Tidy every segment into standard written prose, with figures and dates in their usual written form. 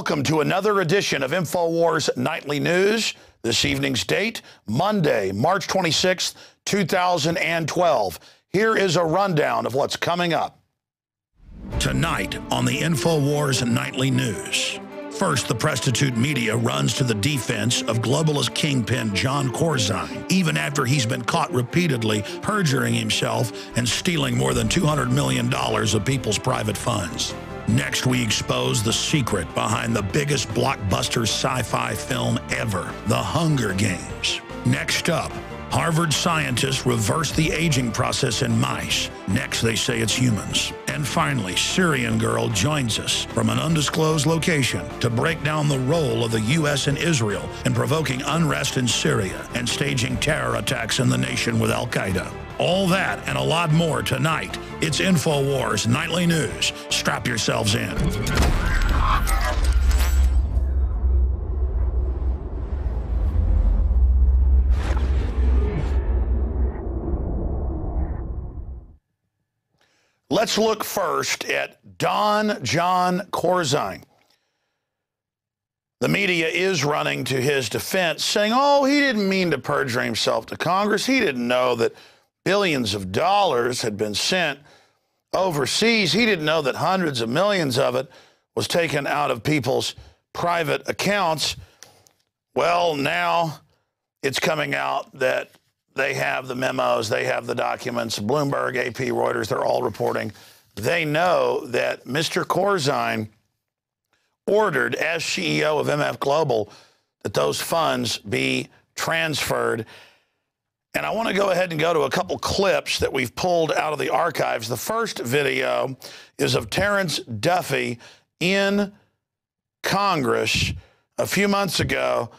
Welcome to another edition of INFOWARS Nightly News. This evening's date, Monday, March 26th, 2012. Here is a rundown of what's coming up. Tonight on the INFOWARS Nightly News. First, the prostitute media runs to the defense of globalist kingpin John Corgan, even after he's been caught repeatedly perjuring himself and stealing more than $200 million of people's private funds. Next, we expose the secret behind the biggest blockbuster sci-fi film ever, The Hunger Games. Next up, Harvard scientists reverse the aging process in mice. Next, they say it's humans. And finally, Syrian girl joins us from an undisclosed location to break down the role of the U.S. and Israel in provoking unrest in Syria and staging terror attacks in the nation with Al-Qeada. All that and a lot more tonight. It's INFOWARS Nightly News. Strap yourselves in. Let's look first at Don John Corgan. The media is running to his defense, saying, oh, he didn't mean to perjure himself to Congress. He didn't know that billions of dollars had been sent overseas. He didn't know that hundreds of millions of it was taken out of people's private accounts. Well, now it's coming out that they have the memos, they have the documents. Bloomberg, AP, Reuters, they're all reporting. They know that Mr. Corgan ordered, as CEO of MF Global, that those funds be transferred. And I want to go ahead and go to a couple clips that we've pulled out of the archives. The first video is of Terrence Duffy in Congress a few months ago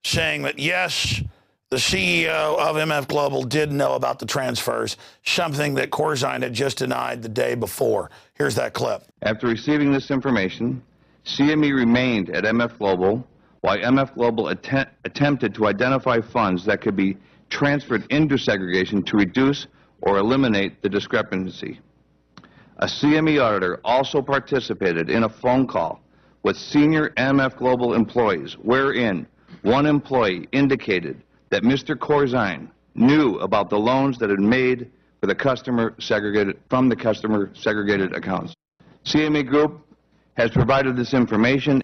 saying that, yes, the CEO of MF Global did know about the transfers, something that Corgan had just denied the day before. Here's that clip. After receiving this information, CME remained at MF Global while MF Global attempted to identify funds that could be transferred into segregation to reduce or eliminate the discrepancy. A CME auditor also participated in a phone call with senior MF Global employees wherein one employee indicated that Mr. Corgan knew about the loans that had made for the customer segregated accounts. CME Group has provided this information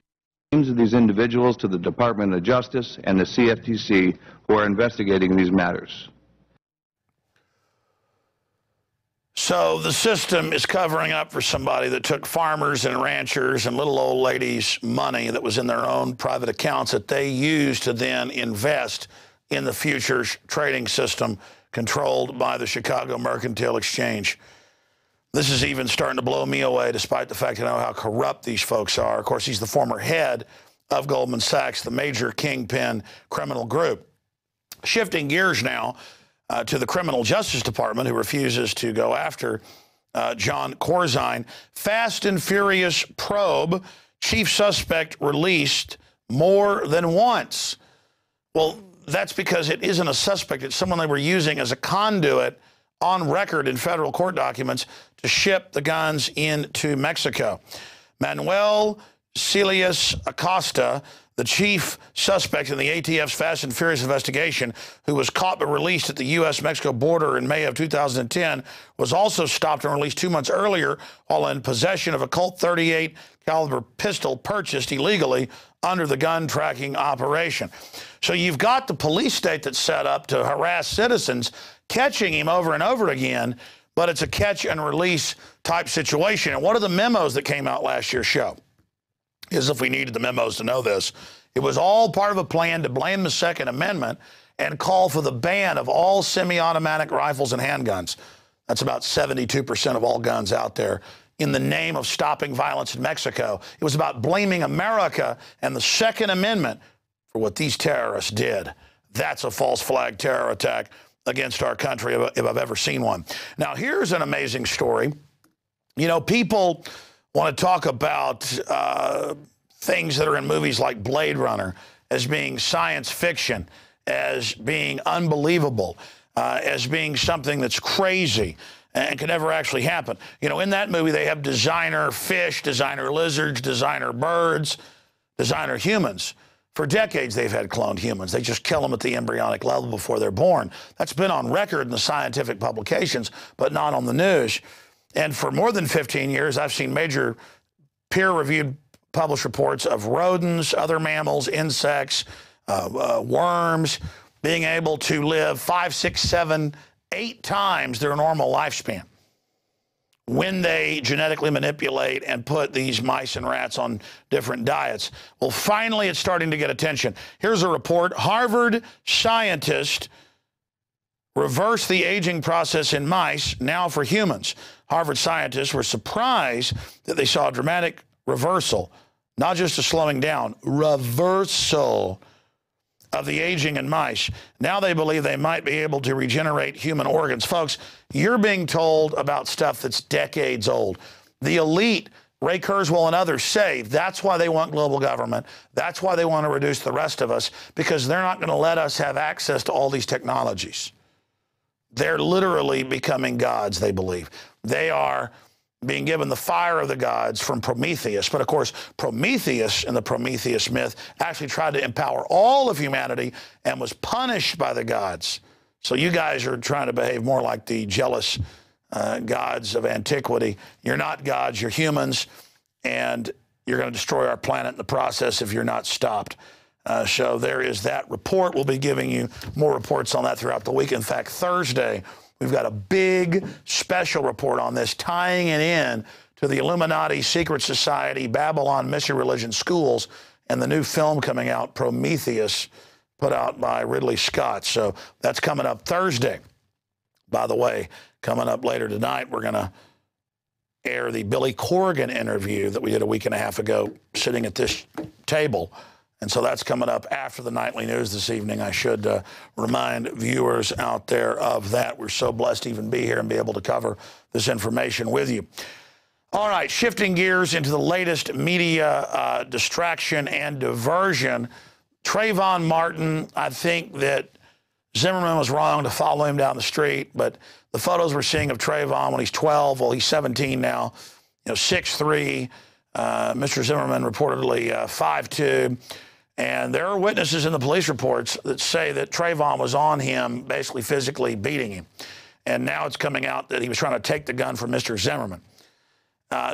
names of these individuals to the Department of Justice and the CFTC who are investigating these matters. So the system is covering up for somebody that took farmers and ranchers and little old ladies' money that was in their own private accounts that they used to then invest in the futures trading system controlled by the Chicago Mercantile Exchange. This is even starting to blow me away, despite the fact I know how corrupt these folks are. Of course, he's the former head of Goldman Sachs, the major kingpin criminal group. Shifting gears now to the Criminal Justice Department, who refuses to go after John Corgan. Fast and Furious probe, chief suspect released more than once. Well, that's because it isn't a suspect. It's someone they were using as a conduit on record in federal court documents to ship the guns into Mexico. Manuel Celius Acosta, the chief suspect in the ATF's Fast and Furious investigation, who was caught but released at the U.S.-Mexico border in May of 2010, was also stopped and released 2 months earlier while in possession of a Colt 38 caliber pistol purchased illegally under the gun tracking operation. So you've got the police state that's set up to harass citizens, catching him over and over again, but it's a catch and release type situation. And one of the memos that came out last year show is, if we needed the memos to know this, it was all part of a plan to blame the Second Amendment and call for the ban of all semi-automatic rifles and handguns. That's about 72% of all guns out there, in the name of stopping violence in Mexico. It was about blaming America and the Second Amendment for what these terrorists did. That's a false flag terror attack against our country, if I've ever seen one. Now, here's an amazing story. You know, people want to talk about things that are in movies like Blade Runner as being science fiction, as being unbelievable, as being something that's crazy and can never actually happen. You know, in that movie, they have designer fish, designer lizards, designer birds, designer humans. For decades, they've had cloned humans. They just kill them at the embryonic level before they're born. That's been on record in the scientific publications, but not on the news. And for more than 15 years, I've seen major peer-reviewed published reports of rodents, other mammals, insects, worms being able to live 5, 6, 7, 8 times their normal lifespan when they genetically manipulate and put these mice and rats on different diets. Well, finally, it's starting to get attention. Here's a report. Harvard scientists reverse the aging process in mice, now for humans. Harvard scientists were surprised that they saw a dramatic reversal, not just a slowing down, reversal of the aging in mice. Now they believe they might be able to regenerate human organs. Folks, you're being told about stuff that's decades old. The elite, Ray Kurzweil and others, say that's why they want global government. That's why they want to reduce the rest of us, because they're not going to let us have access to all these technologies. They're literally becoming gods, they believe. They are being given the fire of the gods from Prometheus. But of course, Prometheus in the Prometheus myth actually tried to empower all of humanity and was punished by the gods. So you guys are trying to behave more like the jealous gods of antiquity. You're not gods, you're humans, and you're going to destroy our planet in the process if you're not stopped. So there is that report. We'll be giving you more reports on that throughout the week. In fact, Thursday, we've got a big special report on this, tying it in to the Illuminati, Secret Society, Babylon, Mystery Religion schools, and the new film coming out, Prometheus, put out by Ridley Scott. So that's coming up Thursday. By the way, coming up later tonight, we're going to air the Billy Corgan interview that we did a week and a half ago, sitting at this table. And so that's coming up after the nightly news this evening. I should remind viewers out there of that. We're so blessed to even be here and be able to cover this information with you. All right, shifting gears into the latest media distraction and diversion. Trayvon Martin, I think that Zimmerman was wrong to follow him down the street, but the photos we're seeing of Trayvon when he's 12, well, he's 17 now, 6'3", Mr. Zimmerman reportedly 5'2", and there are witnesses in the police reports that say that Trayvon was on him, basically physically beating him. And now it's coming out that he was trying to take the gun from Mr. Zimmerman.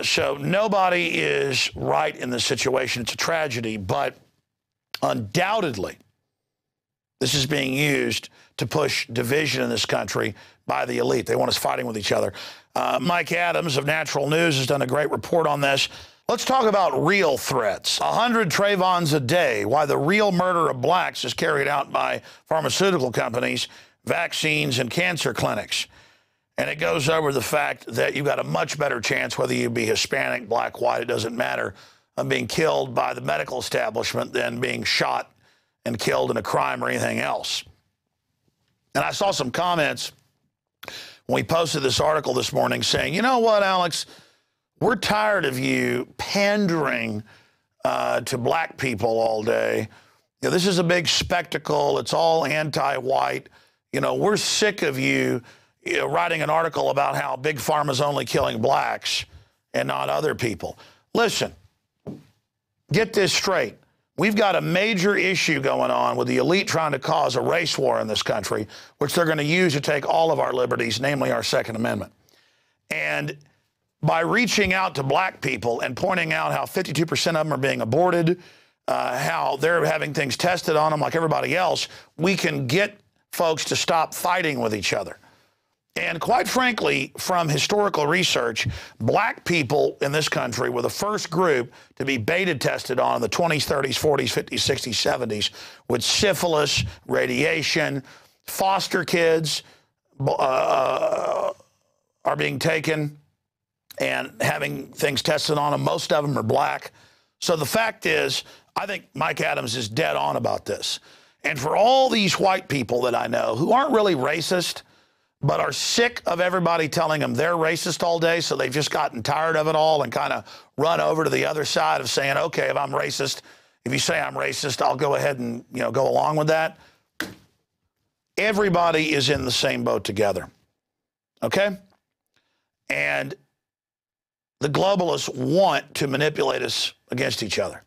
So nobody is right in this situation. It's a tragedy, but undoubtedly, this is being used to push division in this country by the elite. They want us fighting with each other. Mike Adams of Natural News has done a great report on this. Let's talk about real threats. 100 Trayvons a day, why the real murder of blacks is carried out by pharmaceutical companies, vaccines, and cancer clinics. And it goes over the fact that you've got a much better chance, whether you be Hispanic, black, white, it doesn't matter, of being killed by the medical establishment than being shot and killed in a crime or anything else. And I saw some comments when we posted this article this morning saying, you know what, Alex, we're tired of you pandering to black people all day. This is a big spectacle. It's all anti-white. We're sick of you, writing an article about how Big Pharma's only killing blacks and not other people. Listen, get this straight. We've got a major issue going on with the elite trying to cause a race war in this country, which they're going to use to take all of our liberties, namely our Second Amendment. And by reaching out to black people and pointing out how 52% of them are being aborted, how they're having things tested on them like everybody else, we can get folks to stop fighting with each other. And quite frankly, from historical research, black people in this country were the first group to be beta tested on in the 20s, 30s, 40s, 50s, 60s, 70s with syphilis, radiation. Foster kids are being taken and having things tested on them. Most of them are black. So the fact is, I think Mike Adams is dead on about this. And for all these white people that I know who aren't really racist, but are sick of everybody telling them they're racist all day, so they've just gotten tired of it all and kind of run over to the other side of saying, okay, if I'm racist, if you say I'm racist, I'll go ahead and go along with that. Everybody is in the same boat together, okay? And the globalists want to manipulate us against each other.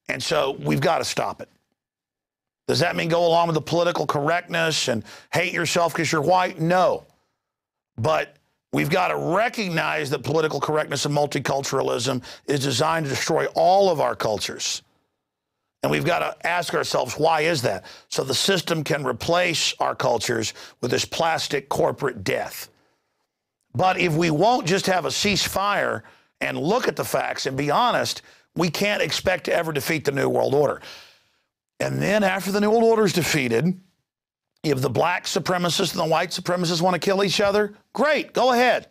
And so we've got to stop it. Does that mean go along with the political correctness and hate yourself because you're white? No. But we've got to recognize that political correctness and multiculturalism is designed to destroy all of our cultures. And we've got to ask ourselves, why is that? So the system can replace our cultures with this plastic corporate death. But if we won't just have a ceasefire and look at the facts and be honest, we can't expect to ever defeat the New World Order. And then after the New World Order is defeated, if the black supremacists and the white supremacists want to kill each other, great, go ahead.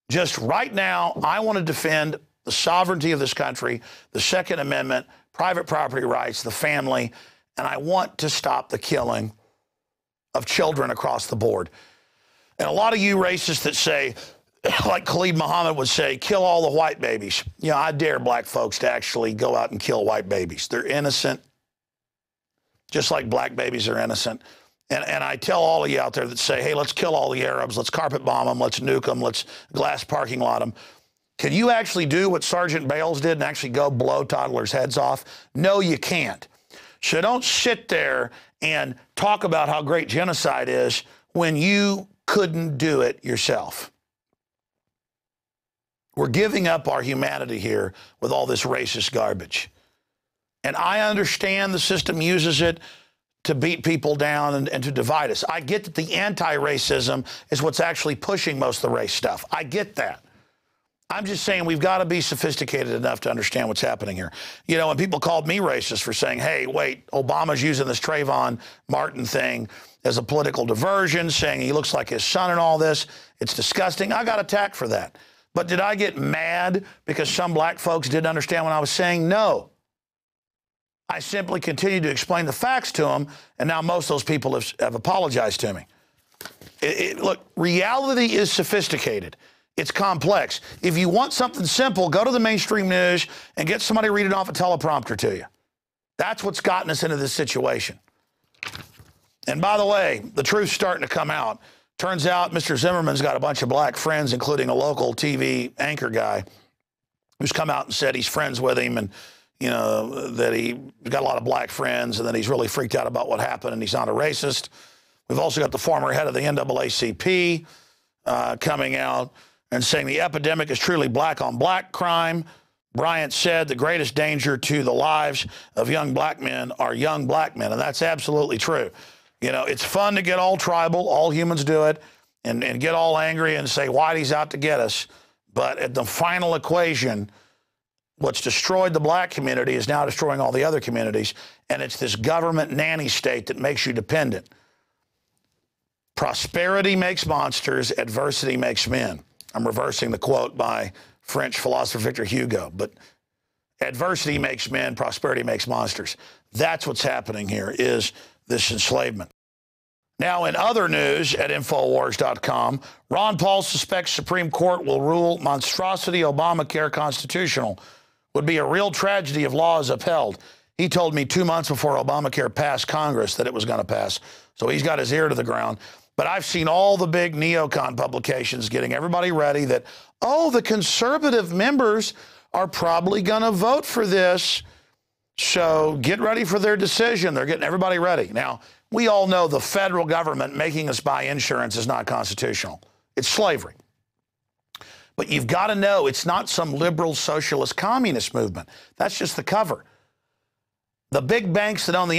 Just right now, I want to defend the sovereignty of this country, the Second Amendment, private property rights, the family, and I want to stop the killing of children across the board. And a lot of you racists that say, like Khalid Muhammad would say, kill all the white babies. You know, I dare black folks to actually go out and kill white babies. They're innocent, just like black babies are innocent. And I tell all of you out there that say, hey, let's kill all the Arabs, let's carpet bomb them, let's nuke them, let's glass parking lot them. Can you actually do what Sergeant Bales did and actually go blow toddlers' heads off? No, you can't. So don't sit there and talk about how great genocide is when you couldn't do it yourself. We're giving up our humanity here with all this racist garbage. And I understand the system uses it to beat people down and to divide us. I get that the anti-racism is what's actually pushing most of the race stuff. I get that. I'm just saying we've got to be sophisticated enough to understand what's happening here. You know, when people called me racist for saying, hey, wait, Obama's using this Trayvon Martin thing as a political diversion, saying he looks like his son and all this, it's disgusting. I got attacked for that. But did I get mad because some black folks didn't understand what I was saying? No. I simply continued to explain the facts to them, and now most of those people have apologized to me. Look, reality is sophisticated. It's complex. If you want something simple, go to the mainstream news and get somebody to read it off a teleprompter to you. That's what's gotten us into this situation. And by the way, the truth's starting to come out. Turns out Mr. Zimmerman's got a bunch of black friends, including a local TV anchor guy who's come out and said he's friends with him and, you know, that he's got a lot of black friends and that he's really freaked out about what happened and he's not a racist. We've also got the former head of the NAACP coming out and saying the epidemic is truly black on black crime. Bryant said the greatest danger to the lives of young black men are young black men, and that's absolutely true. You know, it's fun to get all tribal, all humans do it, and get all angry and say Whitey's out to get us. But at the final equation, what's destroyed the black community is now destroying all the other communities, and it's this government nanny state that makes you dependent. Prosperity makes monsters, adversity makes men. I'm reversing the quote by French philosopher Victor Hugo, but adversity makes men, prosperity makes monsters. That's what's happening here, is this enslavement. Now, in other news at INFOWARS.com, Ron Paul suspects Supreme Court will rule monstrosity Obamacare constitutional. Would be a real tragedy if law is upheld. He told me 2 months before Obamacare passed Congress that it was going to pass, so he's got his ear to the ground. But I've seen all the big neocon publications getting everybody ready that, oh, the conservative members are probably going to vote for this. So get ready for their decision. They're getting everybody ready. Now, we all know the federal government making us buy insurance is not constitutional. It's slavery. But you've got to know it's not some liberal socialist communist movement. That's just the cover. The big banks that own the